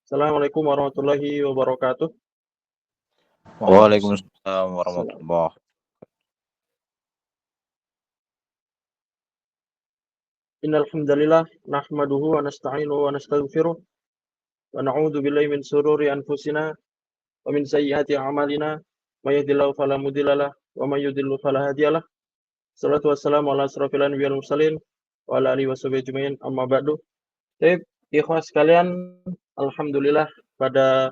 Assalamualaikum warahmatullahi wabarakatuh. Waalaikumsalam Salam. warahmatullah. Innal hamdalillah nahmaduhu wa nasta'inuhu wa nastaghfiruh wa na'udzu billahi min shururi anfusina wa min sayyiati a'malina. May yahdihillahu fala mudhillalah wa may yudhlil fala hadiyalah. Shalatu wassalamu ala asrofil anbiya'il mursalin wa ala alihi washabihi ajmain. Amma ba'du. Baik, ikhwan sekalian, alhamdulillah pada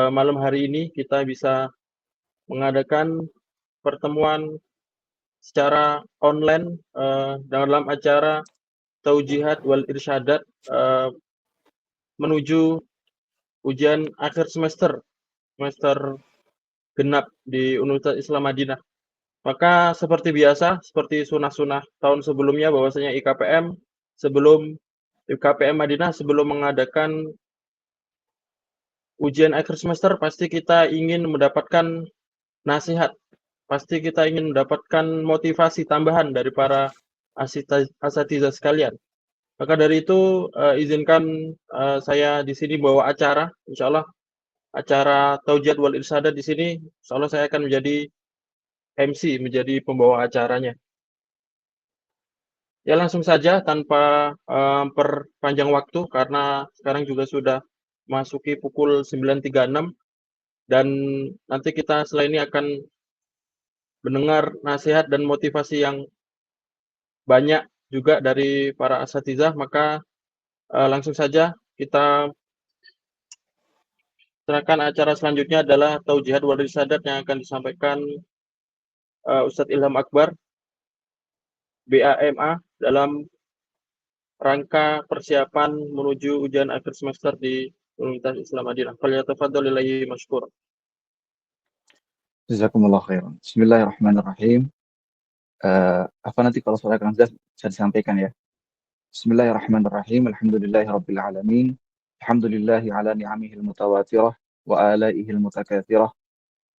malam hari ini kita bisa mengadakan pertemuan secara online dalam acara Taujihat wal Irsyadat menuju ujian akhir semester genap di Universitas Islam Madinah. Maka seperti biasa, seperti sunah-sunah tahun sebelumnya bahwasanya IKPM Madinah sebelum mengadakan ujian akhir semester pasti kita ingin mendapatkan nasihat, pasti kita ingin mendapatkan motivasi tambahan dari para asatidzah sekalian. Maka dari itu izinkan saya di sini bawa acara, insyaallah acara Taujihat wal Irsyadat di sini, insyaallah saya akan menjadi MC, menjadi pembawa acaranya. Ya langsung saja tanpa perpanjang waktu karena sekarang juga sudah masuki pukul 9.36 dan nanti kita setelah ini akan mendengar nasihat dan motivasi yang banyak juga dari para asatizah, maka langsung saja kita serahkan acara selanjutnya adalah Taujihat wal Irsyadat yang akan disampaikan Ustadz Ilham Akbar, BAMA, dalam rangka persiapan menuju ujian akhir semester di Universitas Islam Madinah. Falyatafadhal ilaihi masykur. Jazakumullah khairan. Bismillahirrahmanirrahim. Apa nanti kalau suara kalian bisa disampaikan ya? Bismillahirrahmanirrahim. Alhamdulillahirabbil alamin. Alhamdulillahi ala ni'amihil mutawatirah wa alaihil mutakatsirah.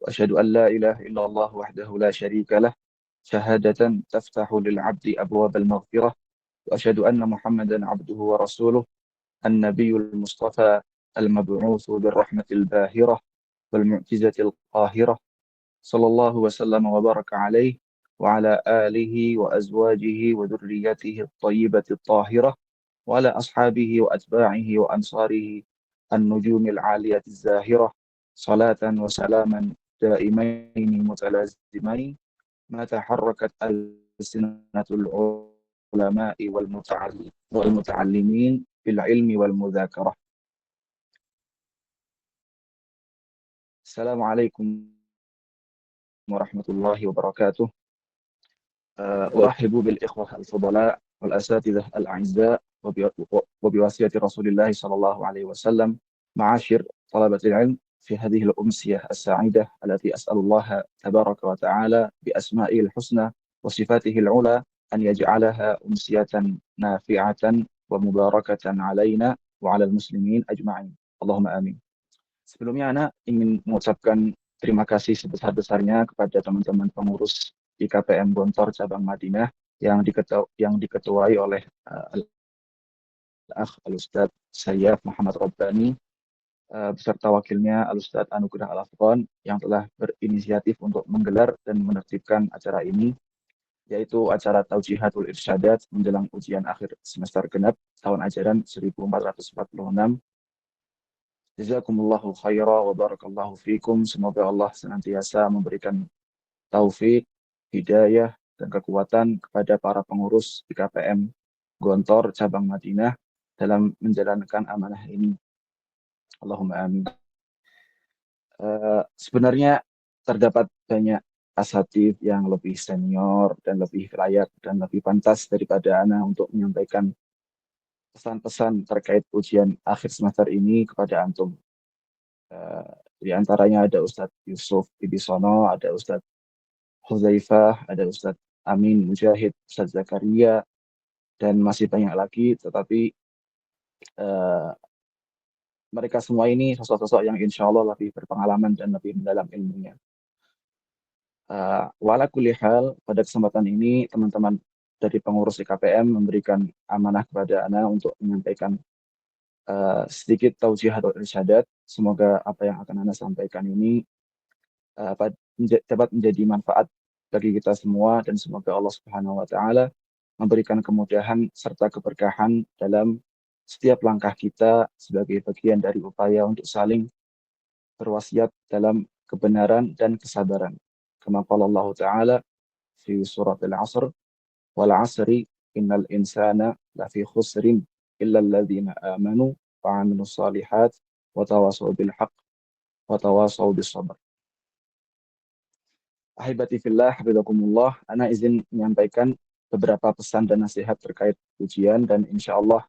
Wa asyhadu an la ilaha illallah wahdahu la syarika lah. Syahadatan taftahu lil 'abdi abwabal maghfirah. Wa asyhadu anna Muhammadan 'abduhu wa rasuluh. An-nabiyyul mustafa al-mab'utsu birrahmatil bahirah wal mu'jizatil qahirah. Sallallahu wasallam wa baraka alaihi wa ala alihi wa azwajihi wa dhurriyyatihi at-tayyibati at-tahirah wa ala ashabihi wa atba'ihi wa ansarihi an-nujumil 'aliyati az-zahirah salatan wa salaman daimaini mutalazimain ma taharrakat al-sinatul ulama'i wal muta'allimin bil ilmi wal mudzakarah. Assalamualaikum warahmatullahi wabarakatuh. أرحب بالإخوة الفضلاء والأساتذة الأعزاء وبواسطة رسول الله صلى الله عليه وسلم معاشر طلبة العلم في هذه الأمسية السعيدة التي أسأل الله تبارك وتعالى بأسمائه الحسنى وصفاته العلى أن يجعلها أمسية نافعة ومباركة علينا وعلى المسلمين أجمعين. اللهم آمين. Sebelumnya Ana ingin mengucapkan terima kasih sebesar-besarnya kepada teman-teman pengurus IKPM Gontor Cabang Madinah yang diketuai oleh Al-Akh Al-Ustadz Sayyaf Muhammad Rabbani beserta wakilnya Al-Ustadz Anugrah Al-Afqan yang telah berinisiatif untuk menggelar dan menertibkan acara ini, yaitu acara Taujihatul Irsyadat menjelang ujian akhir semester genap tahun ajaran 1446. Jazakumullahu khaira wa barakallahu fikum. Semoga Allah senantiasa memberikan taufik, hidayah, dan kekuatan kepada para pengurus IKPM Gontor Cabang Madinah dalam menjalankan amanah ini. Allahumma amin. Sebenarnya terdapat banyak asatidz yang lebih senior dan lebih layak dan lebih pantas daripada Ana untuk menyampaikan pesan-pesan terkait ujian akhir semester ini kepada antum. Di antaranya ada Ustadz Yusuf Ibisono, ada Ustadz Huzaifah, ada Ustadz Amin Mujahid, Ustadz Zakaria, dan masih banyak lagi, tetapi mereka semua ini sosok-sosok yang insya Allah lebih berpengalaman dan lebih mendalam ilmunya. Wala kulli hal, pada kesempatan ini teman-teman dari pengurus IKPM memberikan amanah kepada Ana untuk menyampaikan sedikit taujiah atau irsyadat. Semoga apa yang akan Anda sampaikan ini dapat menjadi manfaat bagi kita semua, dan semoga Allah Subhanahu wa taala memberikan kemudahan serta keberkahan dalam setiap langkah kita sebagai bagian dari upaya untuk saling berwasiat dalam kebenaran dan kesabaran. Kama qala Allah Ta'ala fi surat Al-'Asr, wal 'asri innal insana lafi khusrin illa alladhina amanu wa 'amilus shalihat wa tawasaw bil haqq wa tawasaw bis sabr. Ahibati fillah, hafizakumullah, ana izin menyampaikan beberapa pesan dan nasihat terkait ujian, dan insya Allah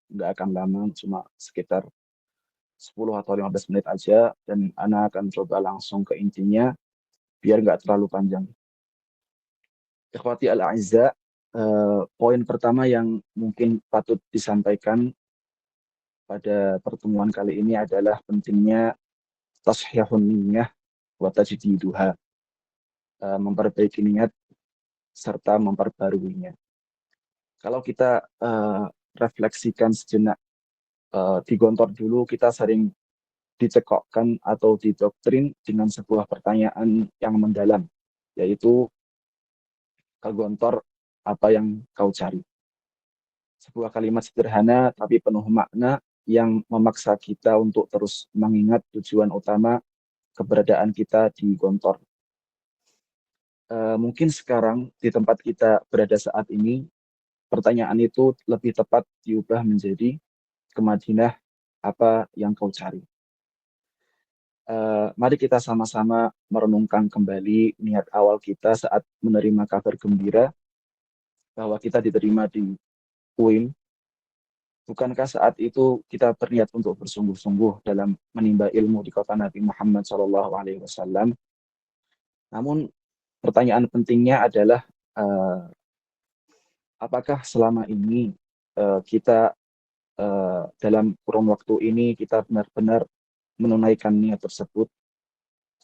nggak akan lama, cuma sekitar 10 atau 15 menit aja, dan ana akan coba langsung ke intinya biar nggak terlalu panjang. Ikhwati al-a'izza, poin pertama yang mungkin patut disampaikan pada pertemuan kali ini adalah pentingnya tashihun niyyah wa tajdiduha, memperbaiki niat serta memperbaruinya. Kalau kita refleksikan sejenak, di Gontor dulu kita sering dicekokkan atau didoktrin dengan sebuah pertanyaan yang mendalam, yaitu ke Gontor, apa yang kau cari? Sebuah kalimat sederhana tapi penuh makna yang memaksa kita untuk terus mengingat tujuan utama keberadaan kita di Gontor. Mungkin sekarang di tempat kita berada saat ini, pertanyaan itu lebih tepat diubah menjadi, ke Madinah, apa yang kau cari? Mari kita sama-sama merenungkan kembali niat awal kita saat menerima kabar gembira bahwa kita diterima di UIN. Bukankah saat itu kita berniat untuk bersungguh-sungguh dalam menimba ilmu di kota Nabi Muhammad SAW? Namun pertanyaan pentingnya adalah, apakah selama ini kita dalam kurun waktu ini kita benar-benar menunaikan niat tersebut?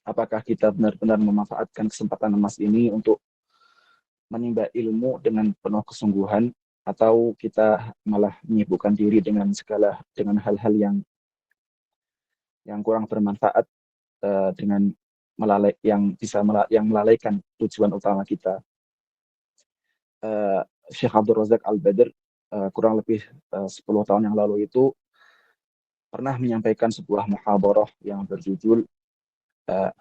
Apakah kita benar-benar memanfaatkan kesempatan emas ini untuk menimba ilmu dengan penuh kesungguhan, atau kita malah menyibukkan diri dengan hal-hal yang kurang bermanfaat, dengan yang melalaikan tujuan utama kita? Syekh Abdul Razak Al-Badr kurang lebih 10 tahun yang lalu itu pernah menyampaikan sebuah muhadarah yang berjudul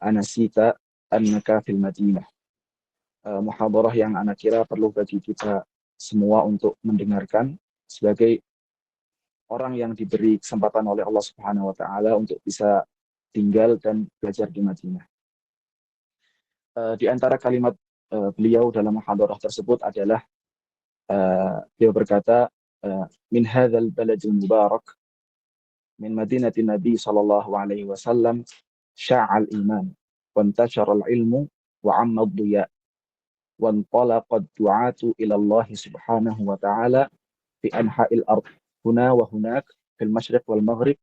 Anasita Annaka fil Madinah. Muhadarah yang anak kira perlu bagi kita semua untuk mendengarkan sebagai orang yang diberi kesempatan oleh Allah Subhanahu wa taala untuk bisa tinggal dan belajar di Madinah. Di antara kalimat beliau dalam muhadarah tersebut adalah, beliau berkata, min hadzal baladil mubarak min madinati Nabi sallallahu alaihi wasallam sya'al iman wa intashara al-ilmu wa 'amma ad-diya wa intalaqa ad-du'atu ila Allah subhanahu wa ta'ala fi anha'il ard huna wa hunak fil masyriq wal maghrib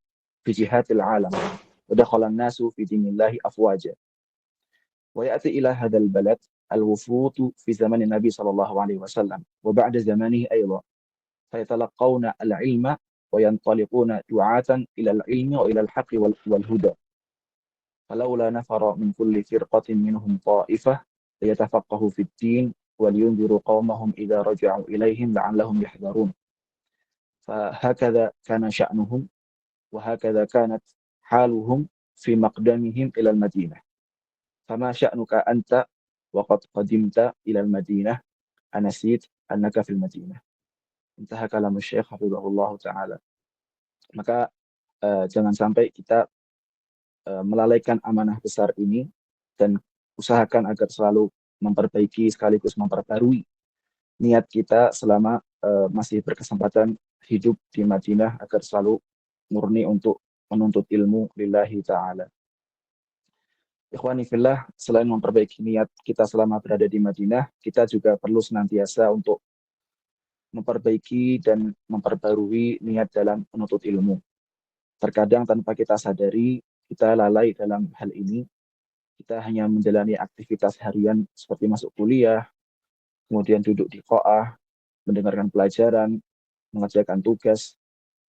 fi jihatil alam wa dakhala an-nasu fi dinillahi afwaja. ويأتي إلى هذا البلد الوفود في زمن النبي صلى الله عليه وسلم وبعد زمانه أيضا، فيتلقون العلم وينطلقون دعاة إلى العلم وإلى الحق والهدى، فلولا نفر من كل فرقة منهم طائفة ليتفقهوا في الدين ولينذروا قومهم إذا رجعوا إليهم لعلهم يحذرون، فهكذا كان شأنهم وهكذا كانت حالهم في مقدمهم إلى المدينة. فما شأنك أنت وقد قدمت إلى المدينة أنسيت أنك في المدينة. Intaha kalam Syekh hafizahullah ta'ala. Maka jangan sampai kita melalaikan amanah besar ini, dan usahakan agar selalu memperbaiki sekaligus memperbarui niat kita selama masih berkesempatan hidup di Madinah, agar selalu murni untuk menuntut ilmu lillahi ta'ala. Ikhwani fillah, selain memperbaiki niat kita selama berada di Madinah, kita juga perlu senantiasa untuk memperbaiki dan memperbarui niat dalam menuntut ilmu. Terkadang tanpa kita sadari, kita lalai dalam hal ini. Kita hanya menjalani aktivitas harian seperti masuk kuliah, kemudian duduk di qa'ah, mendengarkan pelajaran, mengerjakan tugas,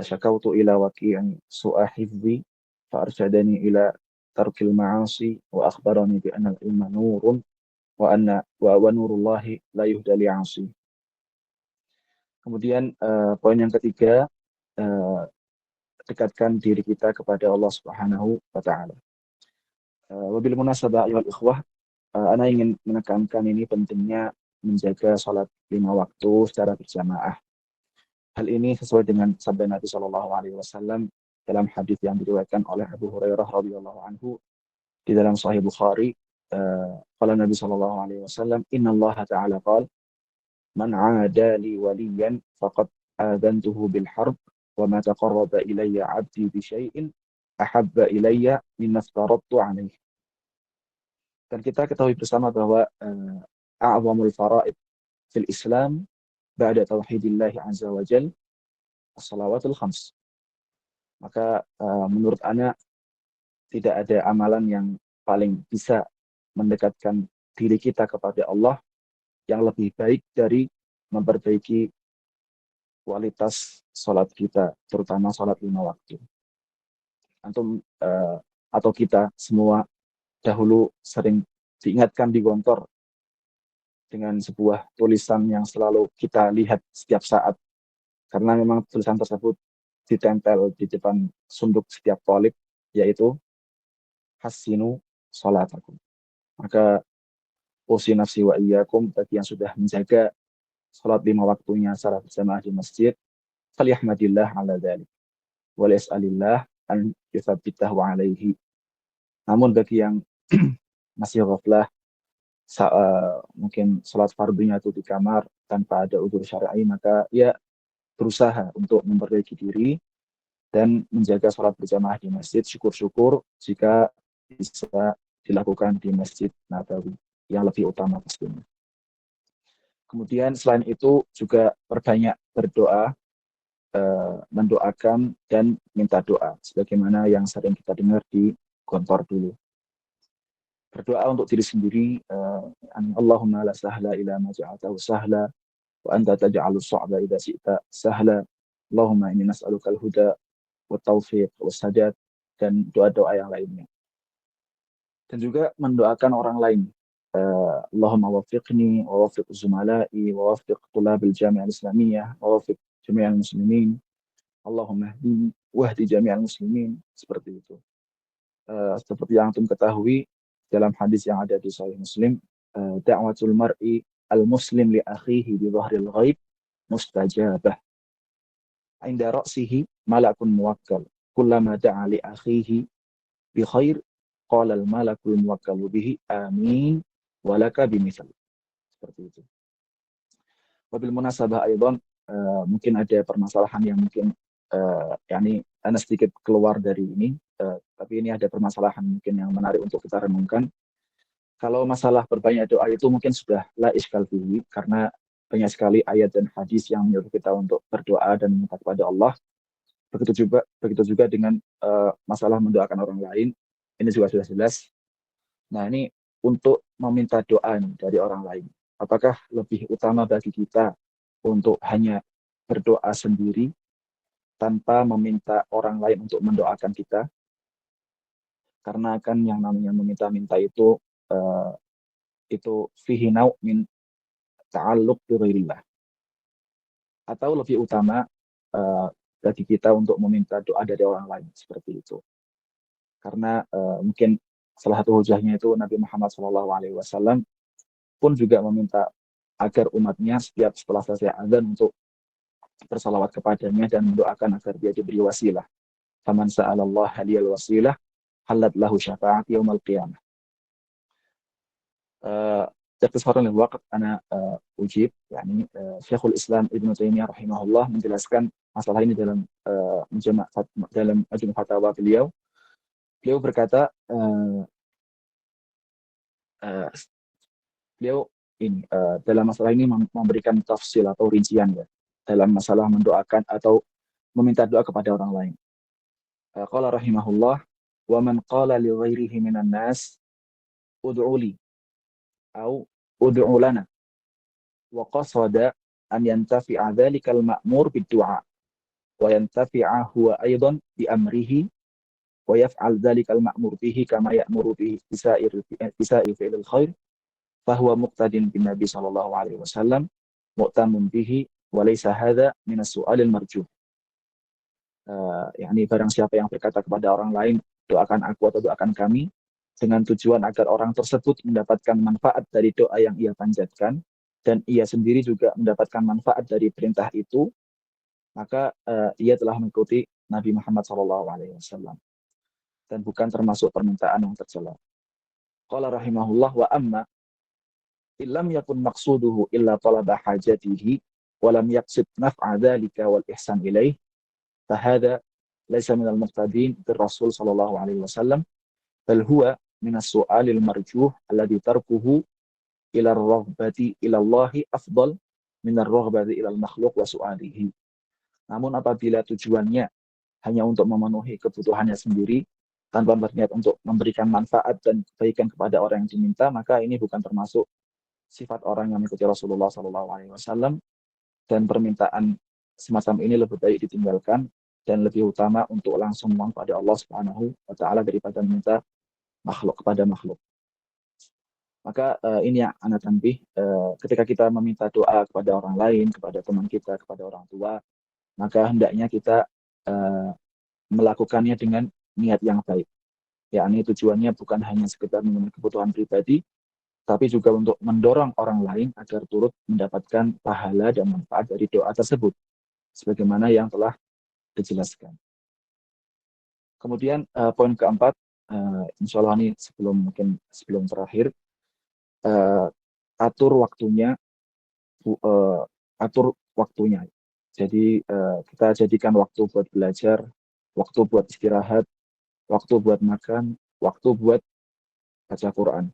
syakautu ila waqi'in su'a hifzi fa'arsyadani ila tarkil ma'asi wa akhbarani bi anna al-ilma nurun wa nurullahi la yuhda li'asi. Kemudian poin yang ketiga, dekatkan diri kita kepada Allah Subhanahu wa taala. Wabil munasabah ayyuhal ikhwah, ana ingin menekankan ini pentingnya menjaga salat 5 waktu secara berjamaah. Hal ini sesuai dengan sabda Nabi Shallallahu alaihi wasallam dalam hadis yang diriwayatkan oleh Abu Hurairah radhiyallahu anhu di dalam Sahih Bukhari. Qala Nabi Shallallahu alaihi wasallam, "Inna Allah ta'ala qala man 'ada li waliyan faqad adantuhu bil harb wa ma taqarraba ilayya 'abdi bi syai'in ahabba ilayya mimma aftaradtu 'alaihi." Dan kita ketahui bersama bahwa a'zamul fara'id fil Islam ba'da tauhidillah azza wa jal as-salawatul khams. Maka menurut ana tidak ada amalan yang paling bisa mendekatkan diri kita kepada Allah yang lebih baik dari memperbaiki kualitas sholat kita, terutama sholat 5 waktu. Antum atau kita semua dahulu sering diingatkan di gontor dengan sebuah tulisan yang selalu kita lihat setiap saat, karena memang tulisan tersebut ditempel di depan sunduk setiap thalib, yaitu hasinu sholatakum. Maka usi nafsi wa iyyakum, bagi yang sudah menjaga salat 5 waktunya secara berjamaah di masjid, falyahmadillah ala dzalik wa yas'alillah an yuthabbitahu alaihi. Namun bagi yang masih ghaflah, mungkin salat fardunya itu di kamar tanpa ada udzur syar'i, maka ya berusaha untuk memperbaiki diri dan menjaga salat berjamaah di masjid. Syukur-syukur jika bisa dilakukan di Masjid Nabawi yang lebih utama pastinya. Kemudian selain itu juga perbanyak berdoa, mendoakan dan minta doa, sebagaimana yang sering kita dengar di gontor dulu. Berdoa untuk diri sendiri, Allahumma la sahla ila ma ja'altahu sahla wa anta taj'alu as-sa'ba idza syi'ta sahla. Allahumma inni nas'aluka al-huda wa taufiq wa sadad, dan doa-doa yang lainnya. Dan juga mendoakan orang lain. Allahumma waffiqni wa waffiq zumala'i wa waffiq tulabil jami'ah islamiyah wa waffiq jami'al muslimin. Allahumma hdi wahdi jami'al muslimin. Seperti itu. Seperti yang antum ketahui dalam hadis yang ada di Sahih Muslim, da'watul mar'i al-muslim li akhihi bi dhahril ghaib mustajabah. Inda ra'sihi malakun muwakkal. Kullama da'a li akhihi bi khair qala al-malakul muwakkalu bihi amin walaka bimithal. Seperti itu. Wabil munasabah aidan, mungkin ada permasalahan yang mungkin ana sedikit keluar dari ini, tapi ini ada permasalahan mungkin yang menarik untuk kita renungkan. Kalau masalah berbanyak doa itu mungkin sudah la iskal fihi, karena banyak sekali ayat dan hadis yang menyuruh kita untuk berdoa dan meminta kepada Allah. Begitu juga dengan masalah mendoakan orang lain, ini juga sudah jelas. Nah, ini untuk meminta doa dari orang lain, apakah lebih utama bagi kita untuk hanya berdoa sendiri tanpa meminta orang lain untuk mendoakan kita? Karena kan yang namanya meminta-minta itu fihi nau' min ta'alluq bi ghairillah. Atau lebih utama bagi kita untuk meminta doa dari orang lain, seperti itu. Karena mungkin salah satu hujahnya itu Nabi Muhammad SAW pun juga meminta agar umatnya setiap setelah selesai azan untuk bersalawat kepadanya dan mendoakan agar dia diberi wasilah. Faman sa'alallah haliyal wasilah halat lahu syafa'ati yaumal qiyamah. Ikhtisaran lil waqt, ana ujib, yakni Syekhul Islam Ibnu Taimiyah rahimahullah menjelaskan masalah ini dalam majmu' fatwa beliau. Beliau berkata, beliau ini dalam masalah ini memberikan tafsil atau rincian ya, dalam masalah mendoakan atau meminta doa kepada orang lain. Qala rahimahullah, wa man qala li ghairihi minan nas ud'u li au ud'u lana wa qasada an yantafi'a dzalikal ma'mur bid du'a wa yantafi'a huwa aidan bi amrihi wa yaf'al dzalika al-ma'mur bihi kama ya'muru bihi bisa'ir fi'lil khair fa huwa muqtadin bin Nabi sallallahu alaihi wasallam mu'tamun bihi wa laysa hadza min as-su'alil marjuh. Yakni barang siapa yang berkata kepada orang lain, doakan aku atau doakan kami, dengan tujuan agar orang tersebut mendapatkan manfaat dari doa yang ia panjatkan, dan ia sendiri juga mendapatkan manfaat dari perintah itu, maka ia telah mengikuti Nabi Muhammad SAW dan bukan termasuk permintaan yang tercela. Qala rahimahullah wa amma illam yakun maqsuduhu illa talaba hajatihi wa lam yaqsid naf'a dzalika wal ihsan ilaih fahada laisa minal muqtadin bir Rasul sallallahu alaihi wasallam bal huwa minas su'alil marjuh alladhi tarkuhu ila ar-raghbati ila Allah afdal min ar-raghbati ila al-makhluq wa su'alihi. Namun apabila tujuannya hanya untuk memenuhi kebutuhannya sendiri tanpa berniat untuk memberikan manfaat dan kebaikan kepada orang yang diminta, maka ini bukan termasuk sifat orang yang mengikuti Rasulullah SAW, dan permintaan semacam ini lebih baik ditinggalkan dan lebih utama untuk langsung memohon pada Allah Subhanahu wa taala daripada meminta makhluk kepada makhluk. Maka ini yang ana tanbih, ketika kita meminta doa kepada orang lain, kepada teman kita, kepada orang tua, maka hendaknya kita melakukannya dengan niat yang baik. Yakni tujuannya bukan hanya sekedar memenuhi kebutuhan pribadi, tapi juga untuk mendorong orang lain agar turut mendapatkan pahala dan manfaat dari doa tersebut, sebagaimana yang telah dijelaskan. Kemudian poin keempat, insya Allah ini sebelum terakhir, atur waktunya. Jadi kita jadikan waktu buat belajar, waktu buat istirahat, waktu buat makan, waktu buat baca Quran.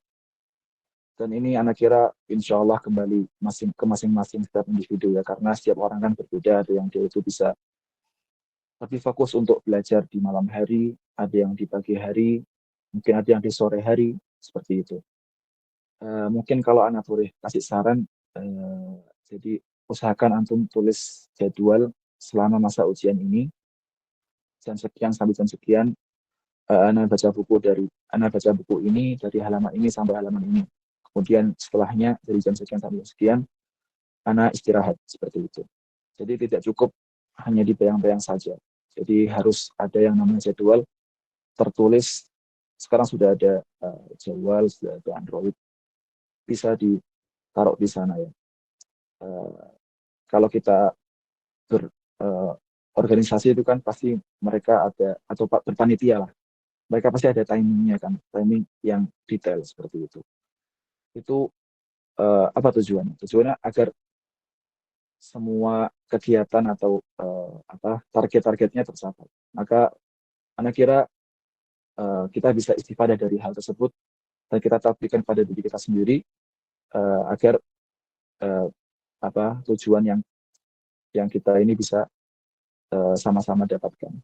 Dan ini anak kira insya Allah kembali ke masing-masing setiap individu ya, karena setiap orang kan berbeda. Ada yang dia itu bisa lebih fokus untuk belajar di malam hari, ada yang di pagi hari, mungkin ada yang di sore hari, seperti itu. Mungkin kalau anak boleh kasih saran, jadi usahakan antum tulis jadwal selama masa ujian ini, jam sekian sampai jam sekian, anak baca buku ini dari halaman ini sampai halaman ini. Kemudian setelahnya dari jam sekian sampai jam sekian, anak istirahat, seperti itu. Jadi tidak cukup hanya dibayang-bayang saja. Jadi harus ada yang namanya jadwal tertulis. Sekarang sudah ada jadwal, sudah ada Android, bisa ditaruh di sana ya. Kalau kita berorganisasi itu kan pasti mereka ada, atau berpanitia lah, mereka pasti ada timingnya kan, timing yang detail seperti itu. Itu apa tujuannya? Tujuannya agar semua kegiatan atau target-targetnya tercapai. Maka anak kira kita bisa istifadah dari hal tersebut dan kita tatbikan pada diri kita sendiri agar tujuan yang kita ini bisa sama-sama dapatkan.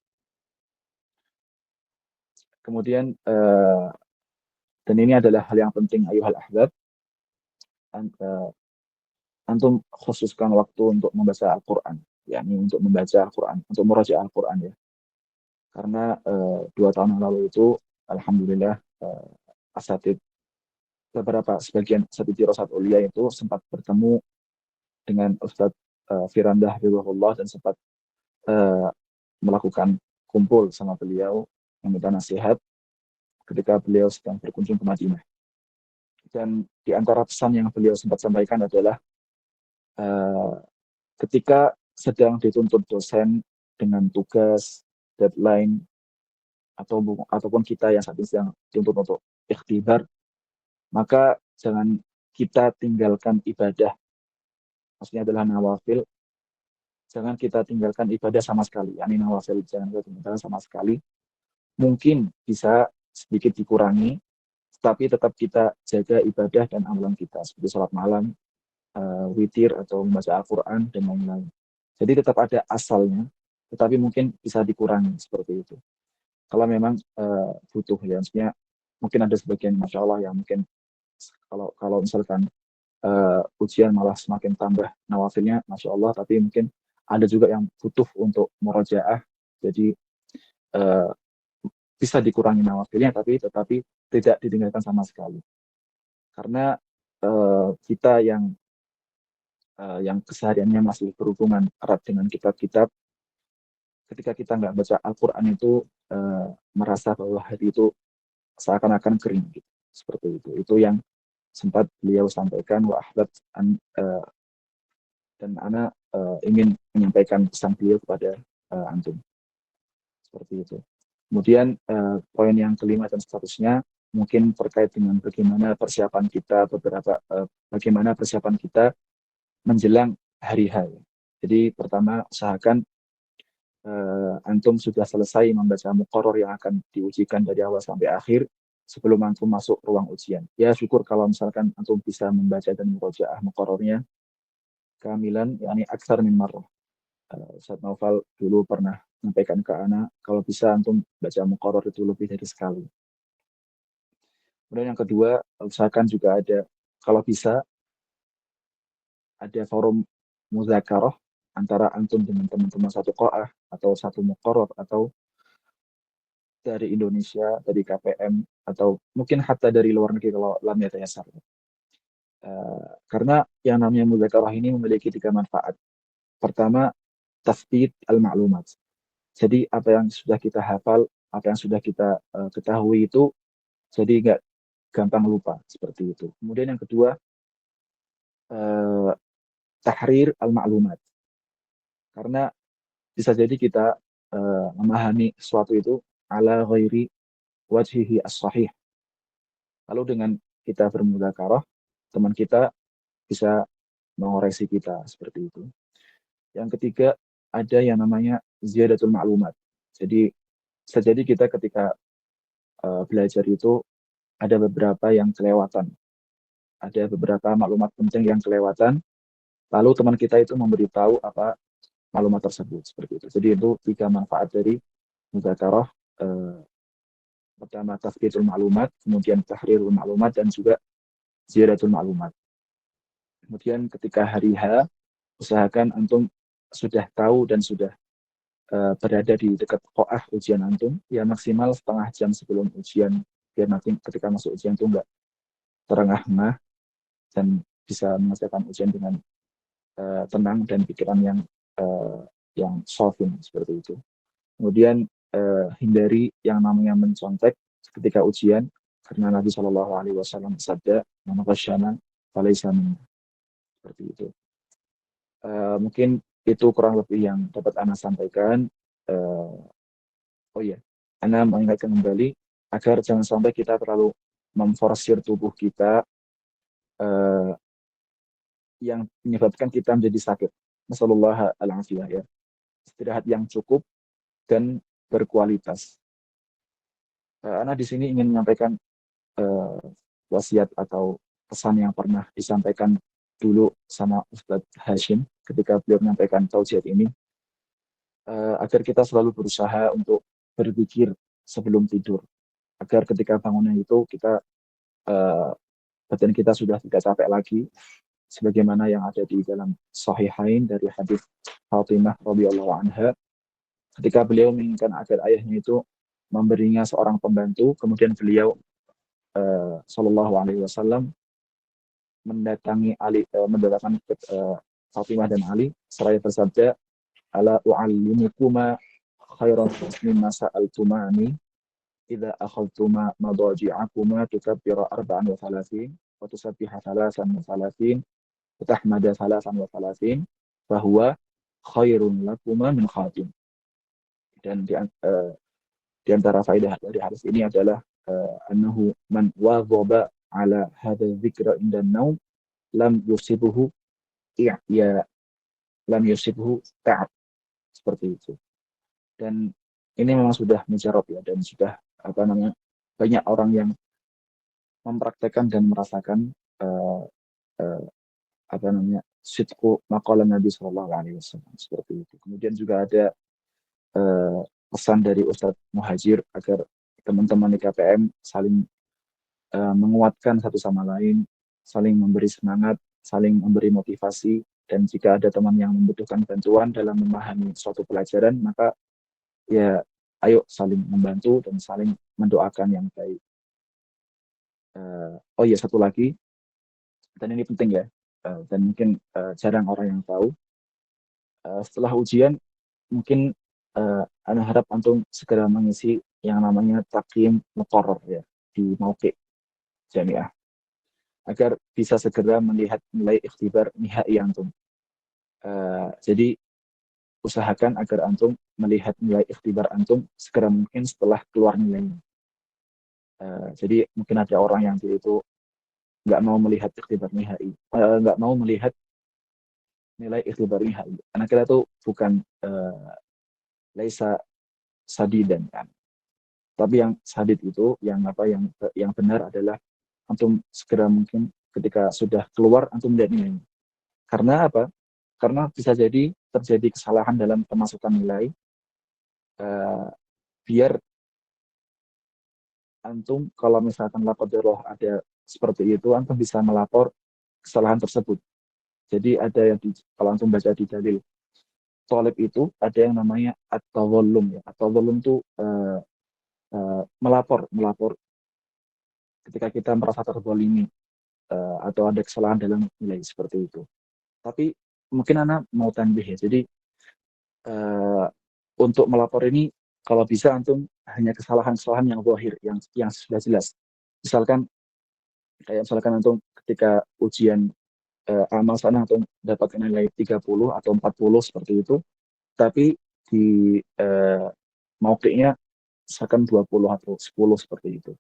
Kemudian dan ini adalah hal yang penting, ayuhal ahbab, antum khususkan waktu untuk membaca Al-Quran, yakni untuk membaca Al-Quran, untuk merajaah Al-Quran ya. Karena 2 tahun yang lalu itu, alhamdulillah, sebagian asatid Dirasat Ulia itu sempat bertemu dengan Ustadz Firanda Hafizahullah dan sempat melakukan kumpul sama beliau, meminta nasihat ketika beliau sedang berkunjung ke Madinah. Dan di antara pesan yang beliau sempat sampaikan adalah ketika sedang dituntut dosen dengan tugas, deadline, ataupun kita yang saat ini sedang dituntut untuk ikhtibar, maka jangan kita tinggalkan ibadah. Maksudnya adalah nawafil. Jangan kita tinggalkan ibadah sama sekali. Yani nawafil jangan kita tinggalkan sama sekali. Mungkin bisa sedikit dikurangi, tapi tetap kita jaga ibadah dan amalan kita, seperti sholat malam, witir atau membaca Al-Quran dan lain-lain. Jadi tetap ada asalnya, tetapi mungkin bisa dikurangi seperti itu. Kalau memang butuh ya, maksudnya mungkin ada sebagian masya Allah yang mungkin kalau misalkan ujian malah semakin tambah nawafilnya masya Allah, tapi mungkin ada juga yang butuh untuk murojaah, jadi bisa dikurangi nawafilnya, tetapi tidak ditinggalkan sama sekali. Karena kita yang kesehariannya masih berhubungan erat dengan kitab-kitab, ketika kita nggak baca Al-Quran itu merasa bahwa hati itu seakan-akan kering gitu. Seperti itu. Itu yang sempat beliau sampaikan, dan ana ingin menyampaikan pesan beliau kepada antum. Seperti itu. Kemudian poin yang kelima dan seterusnya mungkin terkait dengan bagaimana persiapan kita menjelang hari H. Jadi pertama usahakan antum sudah selesai membaca muqarrar yang akan diujikan dari awal sampai akhir sebelum antum masuk ruang ujian. Ya syukur kalau misalkan antum bisa membaca dan murojaah muqarrarnya kamilan, yakni aksar min marrah. Ustaz Naufal dulu pernah menyampaikan ke ana kalau bisa antum baca muqarrar itu lebih dari sekali. Kemudian yang kedua, usahakan juga kalau bisa ada forum muzakarah antara antum dengan teman-teman satu qa'ah atau satu muqarrar atau dari Indonesia, dari KPM, atau mungkin hatta dari luar negeri kalau lam yatayassar. Karena yang namanya muzakarah ini memiliki 3 manfaat. Pertama, tasbit al-ma'lumat. Jadi apa yang sudah kita hafal, apa yang sudah kita ketahui itu jadi nggak gampang lupa, seperti itu. Kemudian yang kedua, tahrir al-ma'lumat. Karena bisa jadi kita memahami sesuatu itu ala ghairi wajhihi as-sahih. Lalu dengan kita bermudzakarah, teman kita bisa mengoreksi kita, seperti itu. Yang ketiga, ada yang namanya ziyadatul ma'lumat. Jadi bisa jadi kita ketika belajar itu ada beberapa yang kelewatan. Ada beberapa maklumat penting yang kelewatan, lalu teman kita itu memberitahu apa maklumat tersebut, seperti itu. Jadi itu 3 manfaat dari mudzakarah. Pertama tafkitul maklumat, kemudian tahrirul maklumat, dan juga ziyadatul maklumat. Kemudian ketika hari H, usahakan antum sudah tahu dan sudah berada di dekat qa'ah ujian antum, ya maksimal setengah jam sebelum ujian, biar nanti ketika masuk ujian itu enggak terengah-engah dan bisa menyelesaikan ujian dengan tenang dan pikiran yang sofin, seperti itu. Kemudian hindari yang namanya mencontek ketika ujian, karena Nabi Shallallahu Alaihi Wasallam bersabda, "Man ghasyana falaysa minna." Seperti itu. Mungkin itu kurang lebih yang dapat Ana sampaikan. Oh iya, Ana mengingatkan kembali agar jangan sampai kita terlalu memforsir tubuh kita yang menyebabkan kita menjadi sakit. Nasallallahu al-afiyah, ya. Istirahat yang cukup dan berkualitas. Ana di sini ingin menyampaikan wasiat atau pesan yang pernah disampaikan dulu sama Ustadz Hashim ketika beliau menyampaikan tausiah ini, agar kita selalu berusaha untuk berpikir sebelum tidur, agar ketika bangunnya itu kita badan kita sudah tidak capek lagi, sebagaimana yang ada di dalam Sahihain dari hadis Fatimah radhiyallahu anha, ketika beliau menginginkan agar ayahnya itu memberinya seorang pembantu, kemudian beliau Shallallahu Alaihi Wasallam mendatangi Fatimah dan Ali seraya bersabda, ala u'allimukuma khairan mimma sa'altumani idza akhadtuma madaji'akuma tukabbira 34 wa tusabbiha 33 wa tahmada 33 fa huwa khairun lakuma min khatim. Dan di antara faedah dari hadis ini adalah annahu man wadhaba ala hadha dzikra inda naum lam yusibuhu ta'ab, seperti itu. Dan ini memang sudah mujarab, ya, dan sudah banyak orang yang mempraktekkan dan merasakan sidqu maqala Nabi sallallahu alaihi wasallam, seperti itu. Kemudian juga ada pesan dari Ustadz Muhajir agar teman-teman di KPM saling menguatkan satu sama lain, saling memberi semangat, saling memberi motivasi, dan jika ada teman yang membutuhkan bantuan dalam memahami suatu pelajaran, maka ya ayo saling membantu dan saling mendoakan yang baik. Oh iya, satu lagi, dan ini penting ya, dan mungkin jarang orang yang tahu. Setelah ujian, mungkin Ana harap antum segera mengisi yang namanya takim muqarrar ya di Mauqi Jamiah, agar bisa segera melihat nilai ikhtibar nihai antum. Jadi usahakan agar antum melihat nilai ikhtibar antum segera mungkin setelah keluar nilainya. Jadi mungkin ada orang yang itu nggak mau melihat ikhtibar nihai, nggak mau melihat nilai ikhtibar nihai. Karena kita tuh bukan laisa sadidan kan. Tapi yang sadid itu, yang benar adalah antum segera mungkin ketika sudah keluar antum melihat nilainya. Karena apa? Karena bisa jadi terjadi kesalahan dalam pemasukan nilai. Biar antum kalau misalkan lapodirullah ada seperti itu, antum bisa melapor kesalahan tersebut. Jadi ada yang kalau antum baca di dalil tolib itu ada yang namanya at-tawallum ya. At-tawallum itu melapor ketika kita merasa terzalimi atau ada kesalahan dalam nilai seperti itu. Tapi mungkin anak mau tanbih ya. Jadi untuk melapor ini kalau bisa antum hanya kesalahan-kesalahan yang zahir, yang sudah jelas. Misalkan antum ketika ujian amal sana antum dapat nilai 30 atau 40 seperti itu, tapi di mauqi-nya misalkan 20 atau 10 seperti itu.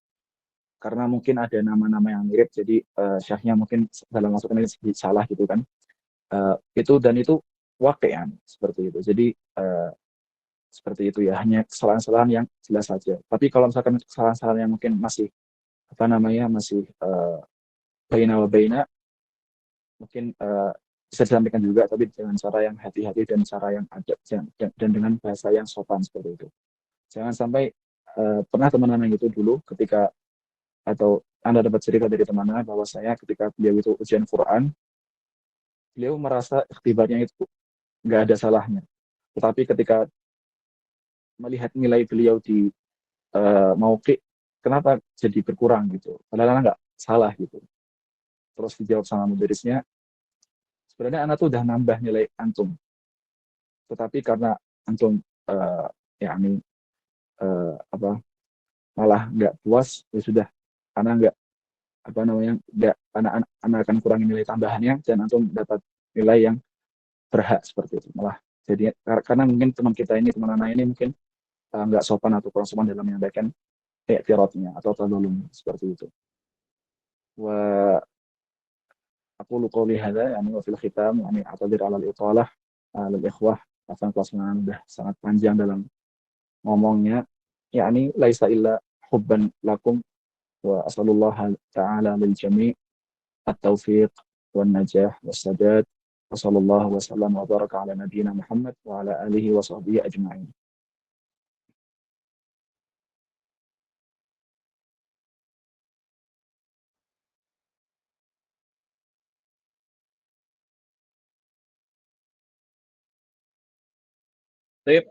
Karena mungkin ada nama-nama yang mirip, jadi syahnya mungkin dalam masukan ini salah gitu kan. Itu waqi'an seperti itu. Jadi seperti itu ya, hanya kesalahan-kesalahan yang jelas saja. Tapi kalau misalkan kesalahan-kesalahan yang mungkin masih masih baina wa baina, mungkin bisa disampaikan juga, tapi dengan cara yang hati-hati dan cara yang adab dan dengan bahasa yang sopan seperti itu. Jangan sampai pernah teman-teman itu dulu ketika atau Anda dapat cerita dari teman Anda bahwa saya ketika beliau itu ujian Quran, beliau merasa ikhtibarnya itu nggak ada salahnya. Tetapi ketika melihat nilai beliau di mauqi, kenapa jadi berkurang gitu? Padahal nggak salah gitu. Terus dijawab sama mudarisnya, sebenarnya anak tuh udah nambah nilai antum. Tetapi karena antum yakni malah nggak puas, ya sudah, anak nggak nggak anak akan kurangi nilai tambahannya dan antum dapat nilai yang berhak seperti itu. Malah jadi karena mungkin teman kita ini, teman anak ini mungkin nggak sopan atau kurang sopan dalam menyampaikan i'tiradnya atau tadallum seperti itu. Wa aqulu qawli hadza yani wa fil khitam yani a'tadir 'ala al-italah lil ikhwah, akan kelas udah sangat panjang dalam ngomongnya, yakni laisa illa hubban lakum wa asallallahu ta'ala lil jami' at-taufiq wan najah was sadad wa sallallahu wa sallam wa baraka ala nabiyyina Muhammad wa ala alihi wa sahbihi ajma'in. Baik,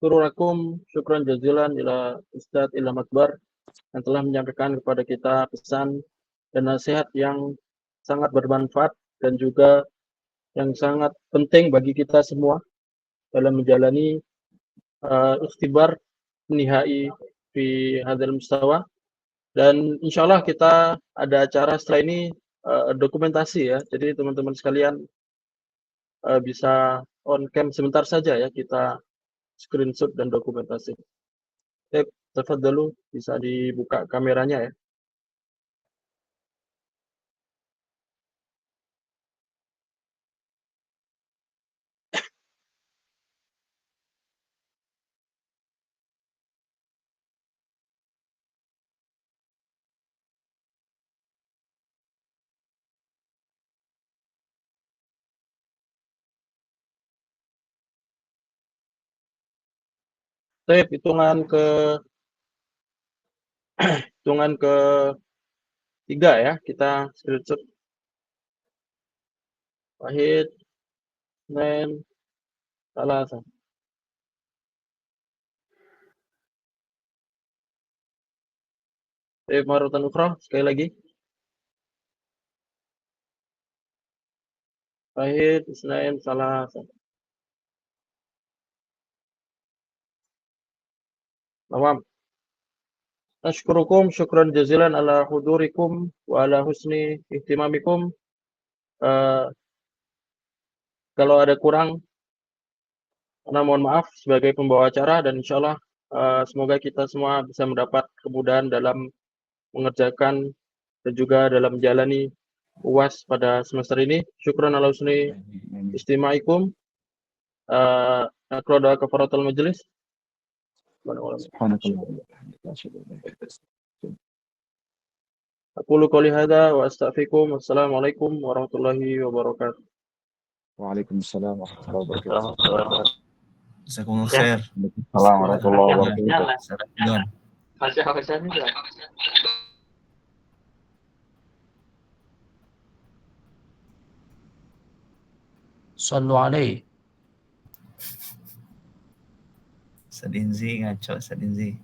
Sururakum, syukran jazilan ila Ustadz Ilham Akbar yang telah menyampaikan kepada kita pesan dan nasihat yang sangat bermanfaat dan juga yang sangat penting bagi kita semua dalam menjalani ikhtibar nihai fi hadzal mustawa. Dan insya Allah kita ada acara setelah ini dokumentasi ya. Jadi teman-teman sekalian bisa on cam sebentar saja ya, kita screenshot dan dokumentasi. Tafadhalu, bisa dibuka kameranya ya. Hitungan ke 3 ya, kita screenshot. واحد اثنين ثلاثة. مرة أخرى sekali lagi. واحد اثنين ثلاثة. تمام. أشكركم شكرا جزيلا على حضوركم وعلى حسن اهتمامكم. Kalau ada kurang, karena mohon maaf sebagai pembawa acara, dan insya Allah semoga kita semua bisa mendapat kemudahan dalam mengerjakan dan juga dalam menjalani UAS pada semester ini. Syukran ala husni istimaikum. Akro doa kafaratul majelis. Aqulu qouli hadza wa astaghfirukum. Wassalamualaikum warahmatullahi wabarakatuh. Waalaikumsalam warahmatullahi wabarakatuh. Jazakumullah khair. Assalamualaikum warahmatullahi wabarakatuh. Sallu alaihi. Ustaz Inzi ngaco, Ustaz Inzi.